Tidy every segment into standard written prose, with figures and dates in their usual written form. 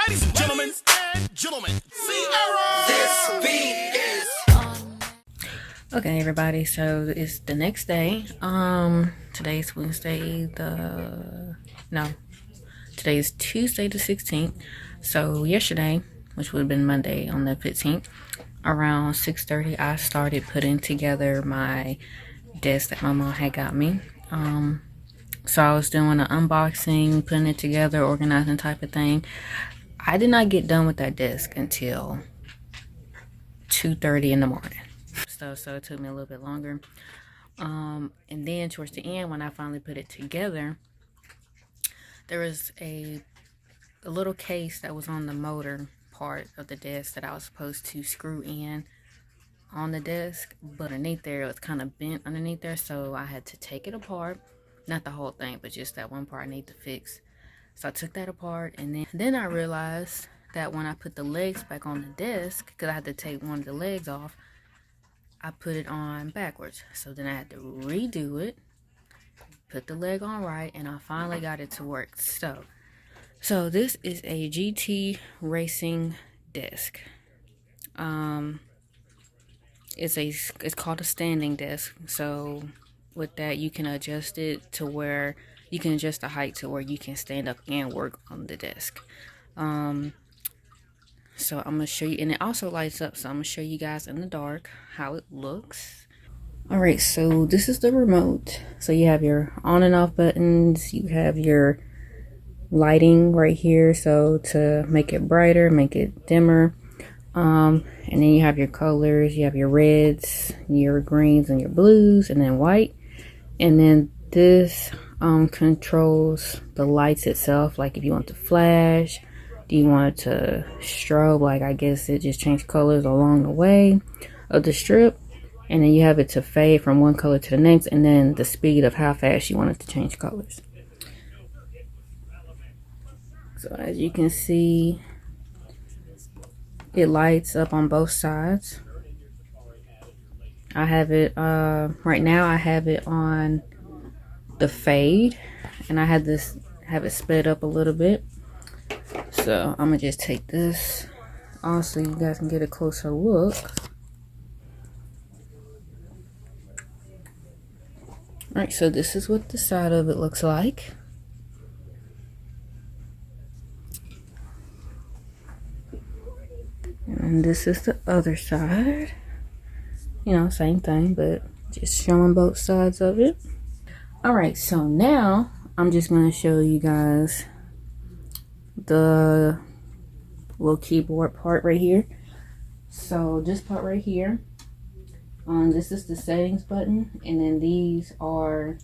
This beat is. Okay, everybody, so it's the next day. Today's Wednesday today's Tuesday the 16th. So yesterday, which would have been Monday on the 15th, around 6:30, I started putting together my desk that my mom had got me. So I was doing an unboxing, putting it together, organizing type of thing. I did not get done with that desk until 2:30 in the morning. So it took me a little bit longer. And then towards the end, when I finally put it together, there was a little case that was on the motor part of the desk that I was supposed to screw in on the desk, but underneath there it was kind of bent underneath there, so I had to take it apart. Not the whole thing, but just that one part I need to fix. So I took that apart, and then I realized that when I put the legs back on the desk, because I had to take one of the legs off, I put it on backwards. So then I had to redo it, put the leg on right, and I finally got it to work. So this is a GT racing desk. It's called a standing desk. So with that, you can adjust it to where you can adjust the height to where you can stand up and work on the desk. So I'm gonna show you, and it also lights up, so I'm gonna show you guys in the dark how it looks. All right, so this is the remote. So you have your on and off buttons, you have your lighting right here, so to make it brighter, make it dimmer, and then you have your colors. You have your reds, your greens, and your blues, and then white. And then this controls the lights itself, like if you want to flash, do you want it to strobe, like I guess it just changed colors along the way of the strip. And then you have it to fade from one color to the next, and then the speed of how fast you want it to change colors. So as you can see, it lights up on both sides. I have it, right now I have it on the fade, and I have it sped up a little bit. So I'm gonna just take this off so you guys can get a closer look. Alright, so this is what the side of it looks like. And this is the other side. You know, same thing, but just showing both sides of it. Alright, so now I'm just going to show you guys the little keyboard part right here. So this part right here, this is the settings button, and then these are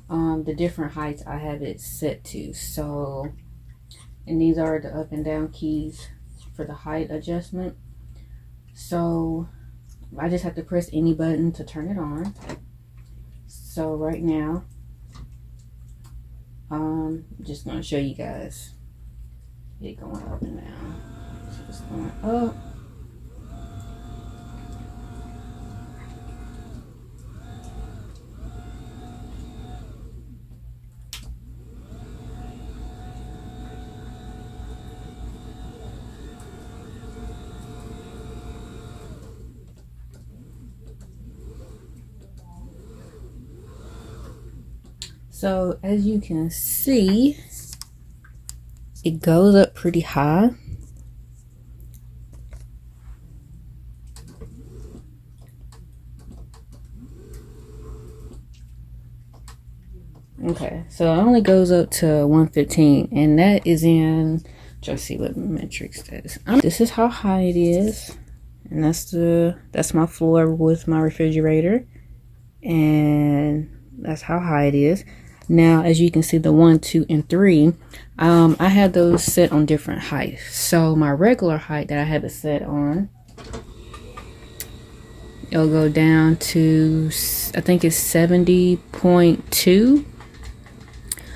the different heights I have it set to. So, and these are the up and down keys for the height adjustment. So I just have to press any button to turn it on. So right now, I'm just going to show you guys it going up and down. So it's going up. So as you can see, it goes up pretty high. Okay, so it only goes up to 115, and that is in, just see what metrics that is. This is how high it is, and that's my floor with my refrigerator, and that's how high it is. Now, as you can see, the 1, 2, and 3, I had those set on different heights. So my regular height that I have it set on, it'll go down to, I think it's 70.2.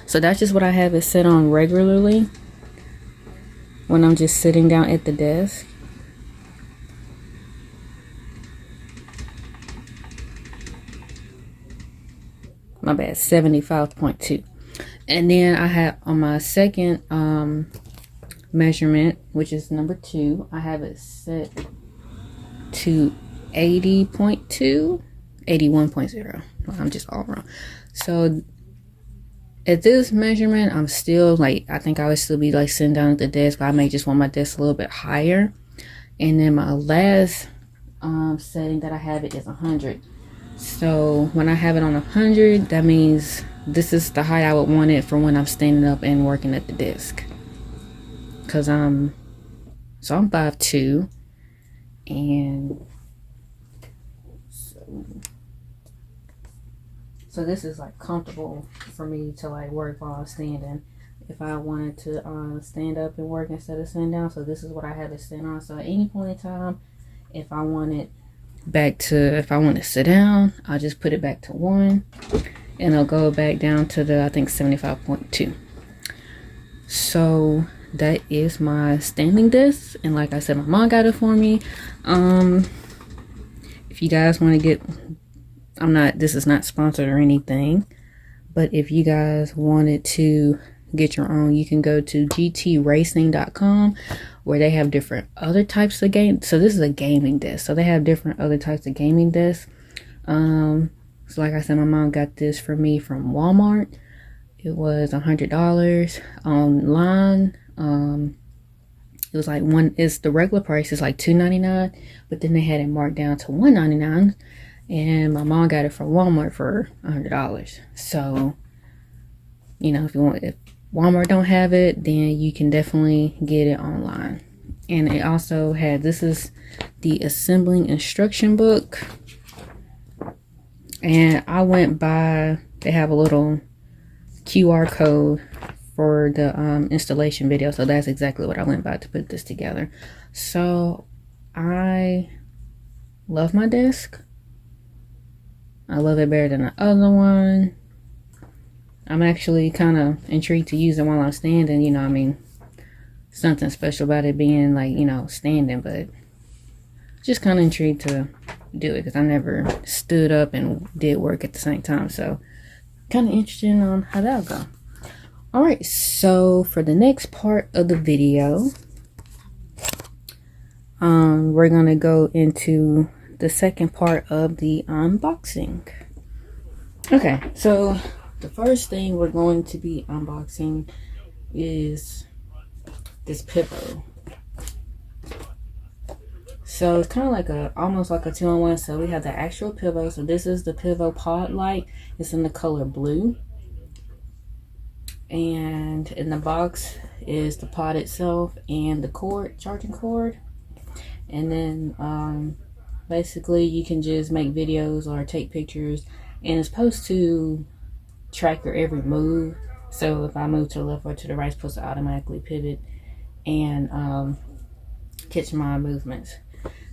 So that's just what I have it set on regularly when I'm just sitting down at the desk. My bad, 75.2. And then I have on my second measurement, which is number 2. I have it set to 80.2, 81.0. I'm just all wrong. So at this measurement, I'm still like, I think I would still be like sitting down at the desk, but I may just want my desk a little bit higher. And then my last setting that I have it is 100. So when I have it on 100, that means this is the height I would want it for when I'm standing up and working at the desk. Cause I'm 5'2", and so this is like comfortable for me to like work while I'm standing. If I wanted to stand up and work instead of sitting down, so this is what I have it stand on. So at any point in time, if I want to sit down, I'll just put it back to 1, and I'll go back down to the, I think, 75.2. So that is my standing desk, and like I said, my mom got it for me. If you guys want to get, this is not sponsored or anything, but if you guys wanted to get your own, you can go to gtracing.com, where they have different other types of games. So this is a gaming desk, so they have different other types of gaming desks. So like I said, my mom got this for me from Walmart. It was $100 online. It was like the regular price is like $2.99, but then they had it marked down to $1.99, and my mom got it from Walmart for $100. So, you know, if Walmart don't have it, then you can definitely get it online. And it also had, this is the assembling instruction book, and I went by, they have a little QR code for the installation video, so that's exactly what I went by to put this together. So I love my desk. I love it better than the other one. I'm actually kind of intrigued to use it while I'm standing, you know. I mean, something special about it being like, you know, standing, but just kind of intrigued to do it because I never stood up and did work at the same time. So kind of interested on how that'll go. All right, so for the next part of the video, we're gonna go into the second part of the unboxing. Okay, so the first thing we're going to be unboxing is this pivot. So it's kind of like almost like a 2-in-1. So we have the actual pivot. So this is the pivot pod light. It's in the color blue. And in the box is the pod itself and the cord, charging cord. And then basically you can just make videos or take pictures, and it's supposed to track your every move. So if I move to the left or to the right, it's supposed to automatically pivot and catch my movements.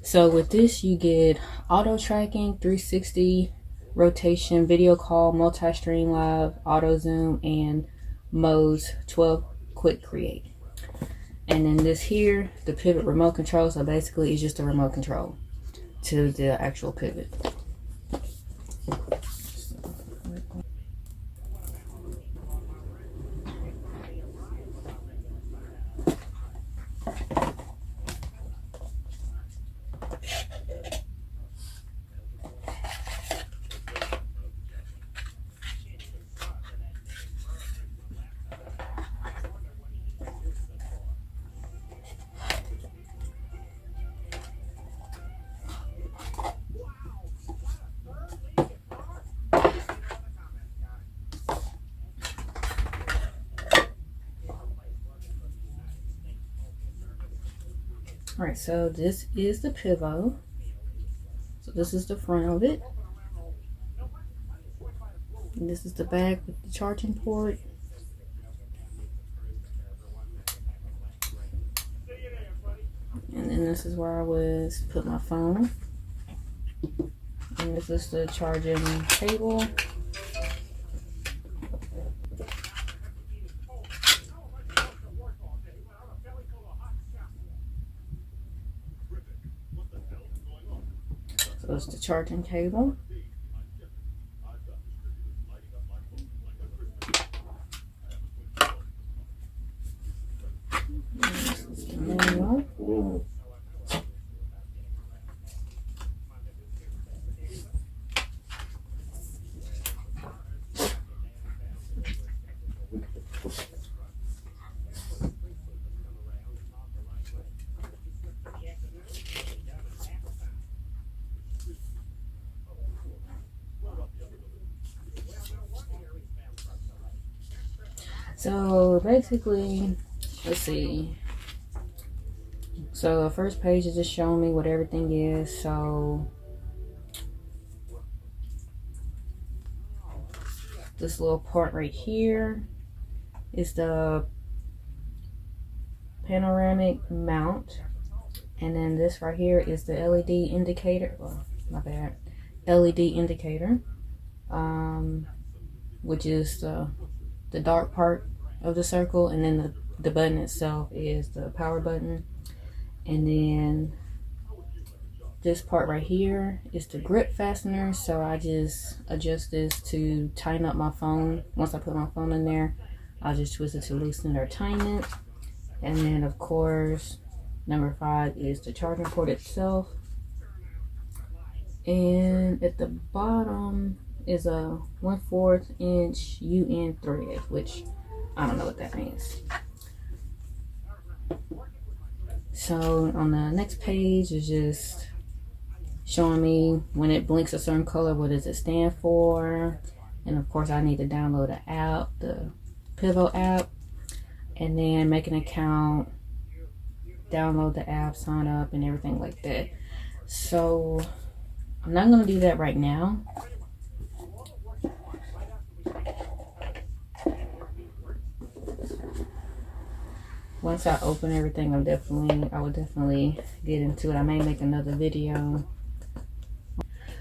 So with this, you get auto tracking, 360 rotation, video call, multi-stream live, auto zoom, and modes 12 quick create. And then this here, the pivot remote control. So basically it's just a remote control to the actual pivot. All right, so this is the pivot. So this is the front of it. And this is the back with the charging port. And then this is where I was put my phone. And this is the charging cable. So it's the charging cable. So basically, let's see. So the first page is just showing me what everything is. So this little part right here is the panoramic mount, and then this right here is the LED indicator. Well, my bad, LED indicator, which is the dark part of the circle, and then the button itself is the power button. And then this part right here is the grip fastener. So I just adjust this to tighten up my phone. Once I put my phone in there, I'll just twist it to loosen it or tighten it. And then of course, number 5 is the charging port itself. And at the bottom is a 1/4 inch UN thread, which I don't know what that means. So on the next page is just showing me when it blinks a certain color, what does it stand for. And of course I need to download the app, the pt2 app, and then make an account, download the app, sign up, and everything like that. So I'm not going to do that right now. Once I open everything, I would definitely get into it. I may make another video.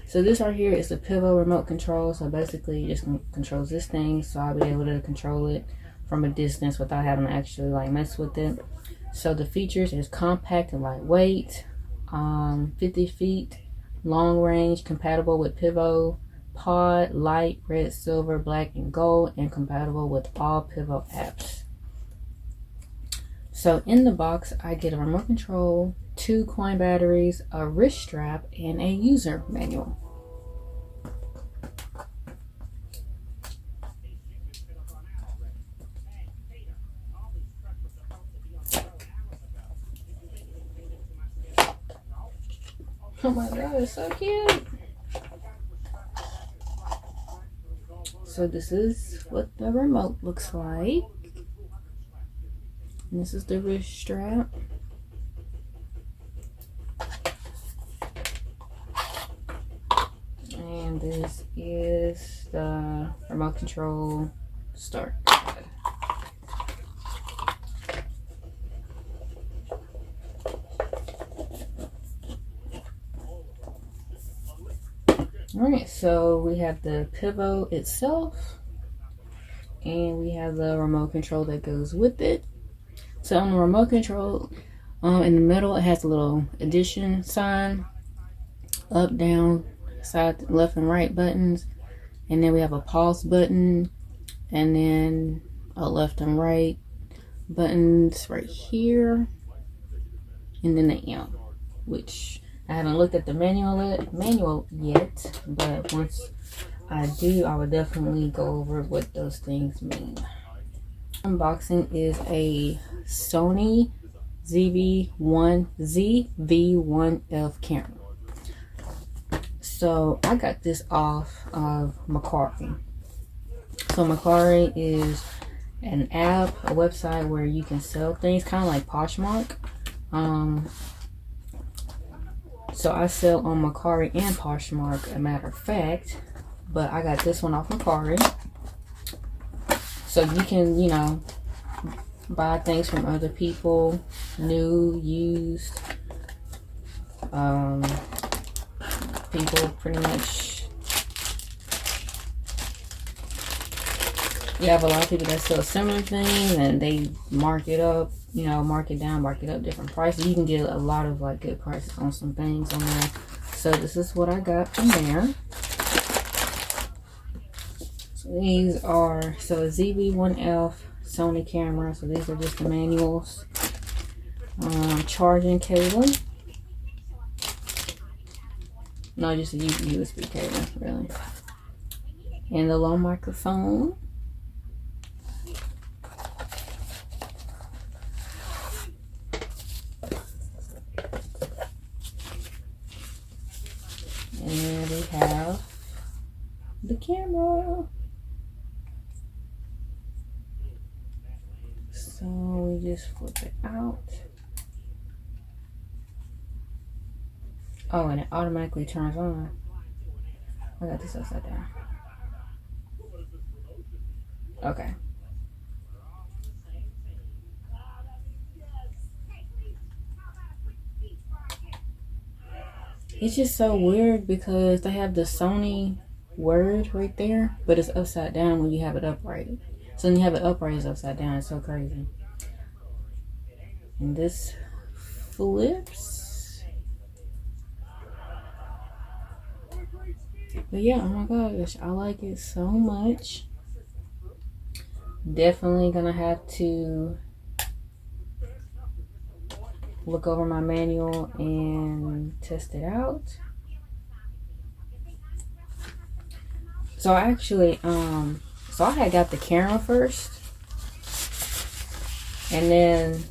So this right here is the pt2 remote control. So basically it just controls this thing, so I'll be able to control it from a distance without having to actually like mess with it. So the features is compact and lightweight, 50 feet, long range, compatible with pt2, pod, light, red, silver, black, and gold, and compatible with all pt2 apps. So in the box, I get a remote control, 2 coin batteries, a wrist strap, and a user manual. Oh my god, it's so cute. So this is what the remote looks like. And this is the wrist strap. And this is the remote control start guide. Alright, so we have the pt2 itself, and we have the remote control that goes with it. So on the remote control, in the middle, it has a little addition sign, up, down, side, left, and right buttons. And then we have a pause button, and then a left and right buttons right here. And then the M, which I haven't looked at the manual yet, but once I do, I would definitely go over what those things mean. Unboxing is a Sony ZV-1F camera. So I got this off of Mercari. So Mercari is an app, a website where you can sell things, kind of like Poshmark. So I sell on Mercari and Poshmark, a matter of fact, but I got this one off Mercari. So you can, you know, buy things from other people, new, used. People pretty much. You have a lot of people that sell similar things and they mark it up, you know, mark it down, mark it up, different prices. You can get a lot of like good prices on some things on there. So this is what I got from there. These are, so ZV-1F Sony camera. So these are just the manuals. Charging cable. No, just a USB cable, really. And the low microphone. And then we have the camera. just flip it out. Oh, and it automatically turns on. I got this upside down. Okay. It's just so weird because they have the Sony word right there, but it's upside down when you have it upright. So when you have it upright, it's upside down. It's so crazy. And this flips. But yeah, oh my gosh, I like it so much. Definitely gonna have to look over my manual and test it out. So I actually, so I had got the camera first, and then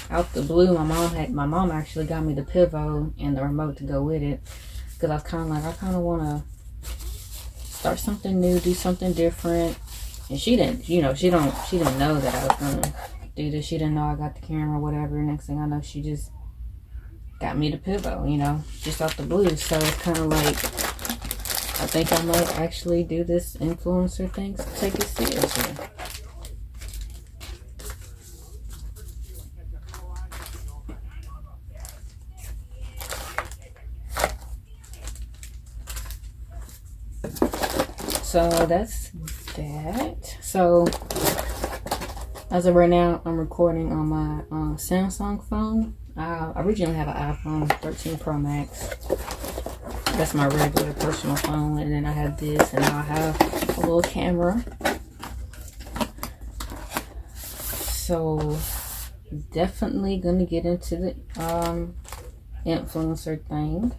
out the blue, my mom actually got me the pivot and the remote to go with it, because I was kind of like, I kind of want to start something new, do something different. And she didn't, she didn't know that I was gonna do this. She didn't know I got the camera or whatever. Next thing I know, she just got me the pivot, just out the blue. So it's kind of like, I think I might actually do this influencer thing, so take it seriously. So that's that. So as of right now, I'm recording on my Samsung phone. I originally have an iPhone 13 Pro Max. That's my regular personal phone, and then I have this, and I have a little camera. So definitely gonna get into the influencer thing.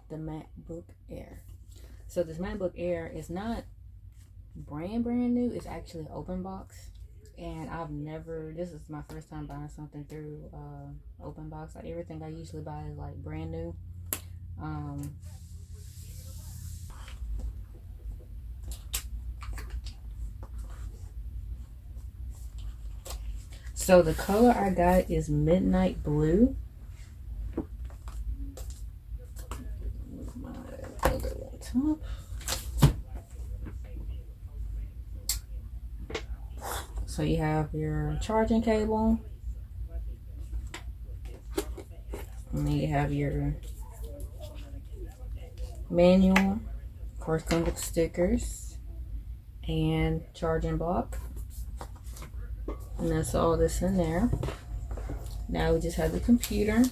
The MacBook Air. So this MacBook Air is not brand new. It's actually open box, and this is my first time buying something through open box. Like everything I usually buy is like brand new. So the color I got is midnight blue. My other laptop. So you have your charging cable, and then you have your manual, of course comes with stickers, and charging block, and that's all this in there. Now we just have the computer.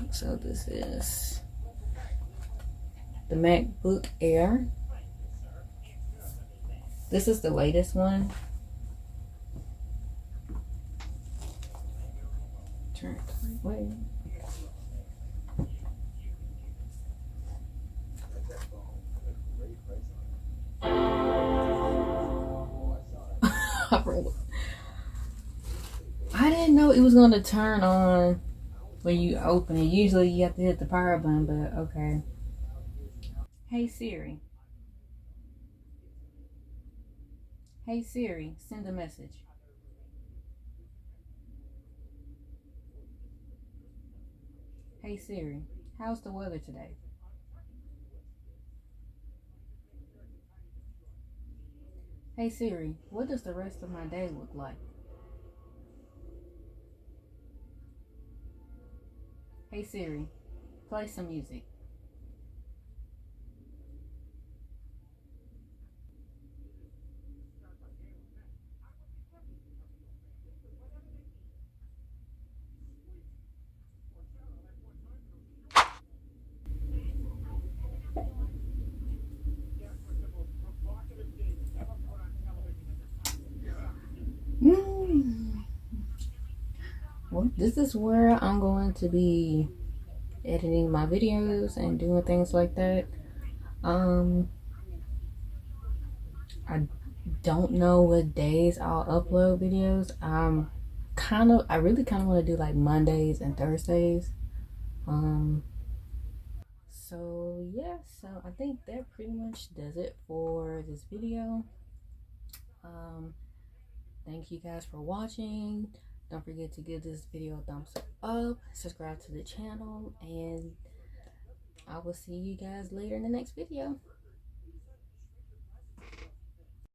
So this is the MacBook Air. This is the latest one. Turn it the right way. I didn't know it was going to turn on when you open it. Usually you have to hit the power button, but okay. Hey Siri. Hey Siri, send a message. Hey Siri, how's the weather today? Hey Siri, what does the rest of my day look like? Hey Siri, play some music. Well, this is where I'm going to be editing my videos and doing things like that. I don't know what days I'll upload videos. I really kind of want to do like Mondays and Thursdays. So yeah, so I think that pretty much does it for this video. Thank you guys for watching. Don't forget to give this video a thumbs up, subscribe to the channel, and I will see you guys later in the next video.